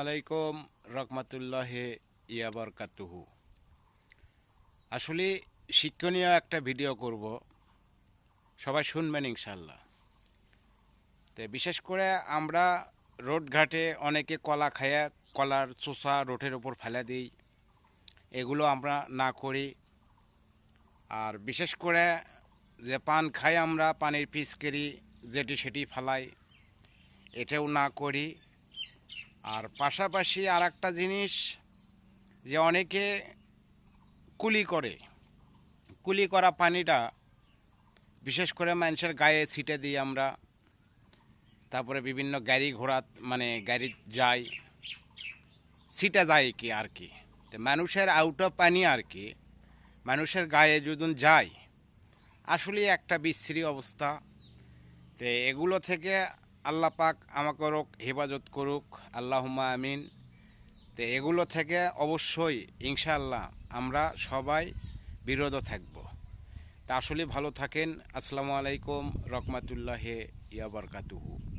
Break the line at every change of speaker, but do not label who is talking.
আলাইকুম রহমতুল্লাহি ইয়াবারকাতুহু। আসলে শিক্ষণীয় একটা ভিডিও করব, সবাই শুনবেন ইনশাল্লাহ। তো বিশেষ করে আমরা রোড ঘাটে অনেকে কলা খায়া কলার চোষা রোডের উপর ফেলে দিই, এগুলো আমরা না করি। আর বিশেষ করে যে পান খাই আমরা পানির পিচকারি যেটি সেটি ফেলাই, এটাও না করি। আর পাশাপাশি আর একটা জিনিস, যে অনেকে কুলি করা পানিটা বিশেষ করে মানুষের গায়ে ছিটে দিই আমরা। তারপরে বিভিন্ন গাড়ি ঘোড়া গাড়ি যায়, ছিটে যায় কি আর কি। তো মানুষের আউট অফ পানি আর কি মানুষের গায়ে যদি যায়, আসলে একটা বিশ্রী অবস্থা। তো এগুলো থেকে আল্লাহ পাক আমাকে হেফাজত করুক, আল্লাহুম্মা আমিন। তো এগুলো থেকে অবশ্যই ইনশাআল্লাহ আমরা সবাই বিরত থাকব। তা আসলে ভালো থাকেন। আসসালামু আলাইকুম রহমতুল্লাহি ইয়াবারকাতুহু।